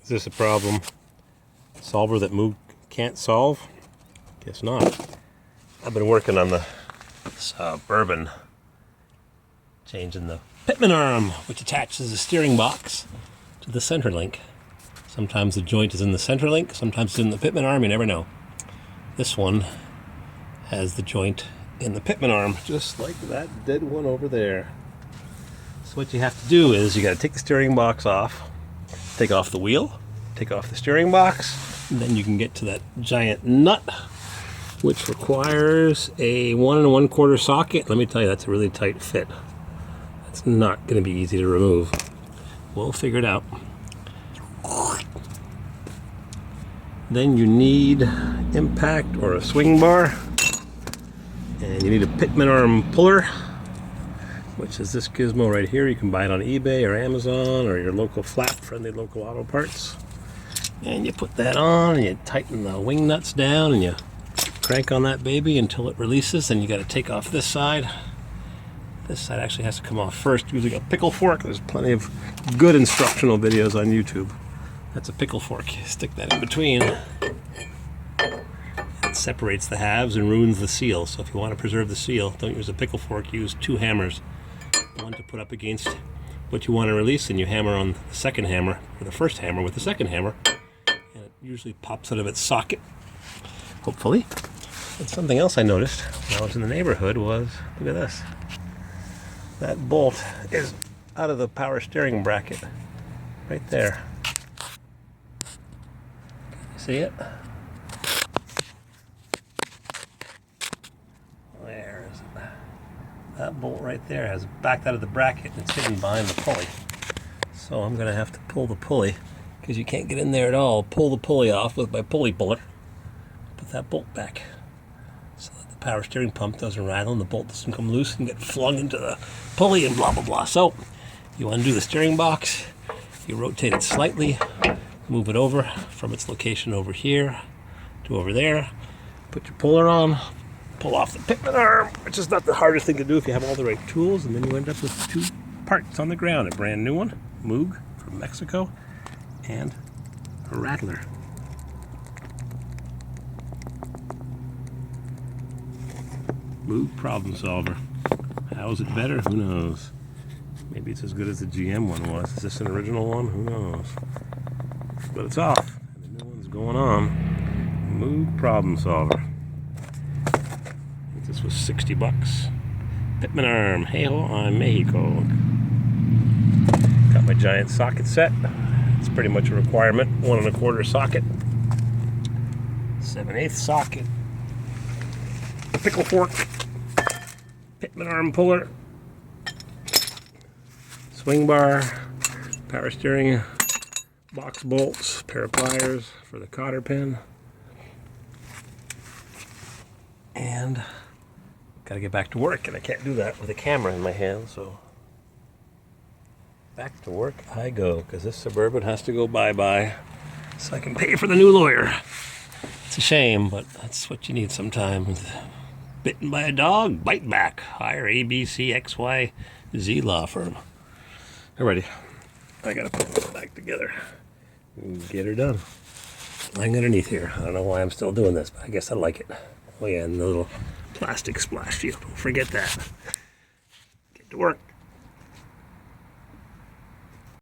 Is this a problem solver that Moog can't solve? Guess not. I've been working on the bourbon, changing the Pitman arm, which attaches the steering box to the center link. Sometimes the joint is in the center link, sometimes it's in the Pitman arm, you never know. This one has the joint in the Pitman arm, just like that dead one over there. So what you have to do is you got to take the steering box off, take off the wheel, take off the steering box, and then you can get to that giant nut, which requires a 1 1/4 socket. Let me tell you, that's a really tight fit. It's not going to be easy to remove. We'll figure it out. Then you need impact or a swing bar, and you need a Pitman arm puller, which is this gizmo right here. You can buy it on eBay or Amazon or your local friendly local auto parts. And you put that on and you tighten the wing nuts down and you crank on that baby until it releases. And you got to take off this side. This side actually has to come off first using a pickle fork. There's plenty of good instructional videos on YouTube. That's a pickle fork. You stick that in between. It separates the halves and ruins the seal. So if you want to preserve the seal, don't use a pickle fork. Use 2 hammers. One to put up against what you want to release, and you hammer on the second hammer, or the first hammer with the second hammer, and it usually pops out of its socket, hopefully. And something else I noticed when I was in the neighborhood was, look at this. That bolt is out of the power steering bracket, right there. See it? Where is it? That bolt right there has backed out of the bracket and it's hidden behind the pulley. So I'm going to have to pull the pulley, because you can't get in there at all. Pull the pulley off with my pulley puller. Put that bolt back so that the power steering pump doesn't rattle and the bolt doesn't come loose and get flung into the pulley and blah blah blah. So you undo the steering box, you rotate it slightly, move it over from its location over here to over there, put your puller on, pull off the Pitman arm, which is not the hardest thing to do if you have all the right tools, and then you end up with 2 parts on the ground. A brand new one, Moog from Mexico, and a rattler. Moog problem solver. How is it better? Who knows? Maybe it's as good as the GM one was. Is this an original one? Who knows? But it's off. And the new one's going on. Moog problem solver. I think this was 60 bucks. Pitman arm. Hey-ho on Mexico. Got my giant socket set. It's pretty much a requirement. 1 1/4 socket. 7/8 socket. A pickle fork. Pitman arm puller. Swing bar. Power steering box bolts, pair of pliers for the cotter pin, and gotta get back to work, and I can't do that with a camera in my hand, so back to work I go, because this Suburban has to go bye-bye so I can pay for the new lawyer. It's a shame, but that's what you need sometimes. Bitten by a dog, bite back. Hire ABCXYZ law firm. Alrighty, I gotta put this back together. Get her done. Lying underneath here. I don't know why I'm still doing this, but I guess I like it. Oh yeah, and the little plastic splash shield. Don't forget that. Get to work.